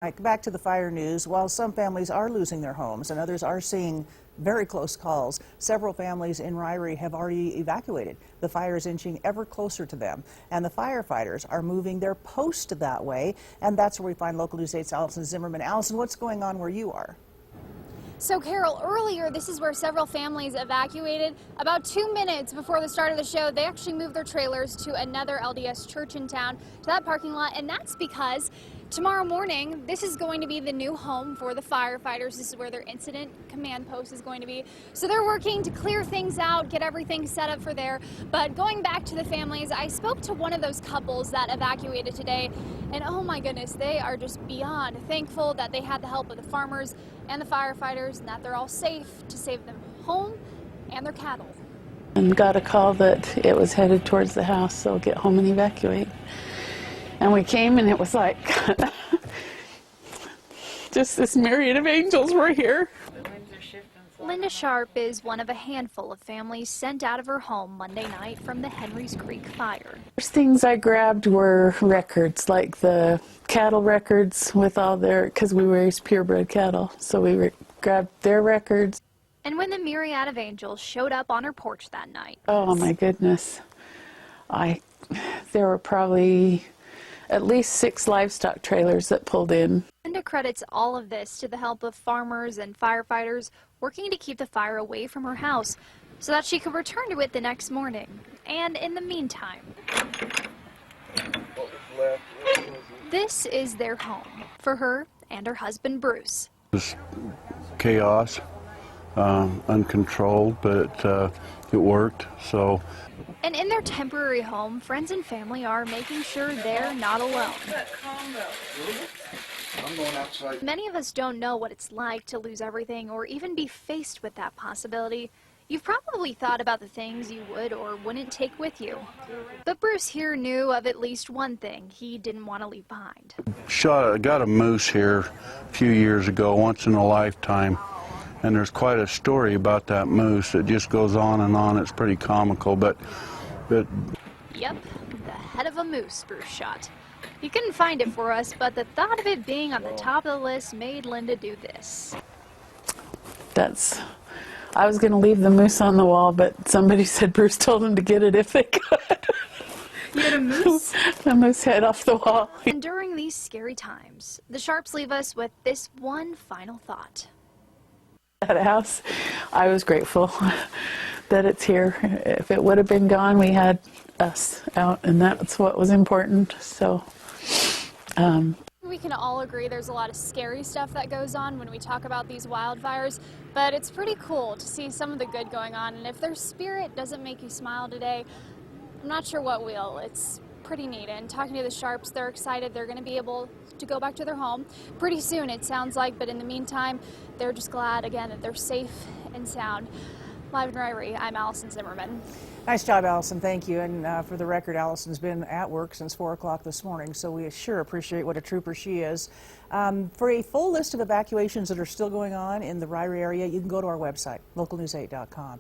Back to the fire news. While some families are losing their homes and others are seeing very close calls, several families in Ririe have already evacuated. The fire is inching ever closer to them, and the firefighters are moving their post that way, and that's where we find Local News 8's Allison Zimmerman. Allison, what's going on where you are? So Carol, earlier this is where several families evacuated. About 2 minutes before the start of the show, they actually moved their trailers to another LDS church in town, to that parking lot, and that's because tomorrow morning this is going to be the new home for the firefighters. This is where their incident command post is going to be. So they're working to clear things out, get everything set up for there. But going back to the families, I spoke to one of those couples that evacuated today, and oh my goodness, they are just beyond thankful that they had the help of the farmers and the firefighters, and that they're all safe to save them home and their cattle. And got a call that it was headed towards the house, so get home and evacuate. And we came, and it was like just this myriad of angels were here. Linda Sharp is one of a handful of families sent out of her home Monday night from the Henry's Creek fire. First things I grabbed were records, like the cattle records with all their, because we raised purebred cattle, so we grabbed their records. And when the myriad of angels showed up on her porch that night. Oh my goodness. There were probably at least 6 livestock trailers that pulled in. Linda credits all of this to the help of farmers and firefighters working to keep the fire away from her house so that she could return to it the next morning. And in the meantime, this is their home for her and her husband Bruce. It was chaos, uncontrolled, but it worked. So. And in their temporary home, friends and family are making sure they're not alone. I'm going outside. Many of us don't know what it's like to lose everything or even be faced with that possibility. You've probably thought about the things you would or wouldn't take with you. But Bruce here knew of at least one thing he didn't want to leave behind. Got a moose here a few years ago, once in a lifetime. And there's quite a story about that moose. It just goes on and on. It's pretty comical, but Yep, the head of a moose Bruce shot. He couldn't find it for us, but the thought of it being on the top of the list made Linda do this. I was going to leave the moose on the wall, but somebody said Bruce told him to get it if they could. You had a moose? The moose head off the wall. And during these scary times, the Sharps leave us with this one final thought. That house, I was grateful that it's here. If it would have been gone, we had us out, and that's what was important. So we can all agree there's a lot of scary stuff that goes on when we talk about these wildfires, but it's pretty cool to see some of the good going on. And if their spirit doesn't make you smile today, I'm not sure what will. It's pretty neat. And talking to the Sharps, they're excited they're going to be able to go back to their home pretty soon, it sounds like, but in the meantime, they're just glad again that they're safe and sound. Live in Ririe, I'm Allison Zimmerman. Nice job, Allison. Thank you. And for the record, Allison's been at work since 4 o'clock this morning, so we sure appreciate what a trooper she is. For a full list of evacuations that are still going on in the Ririe area, you can go to our website, localnews8.com.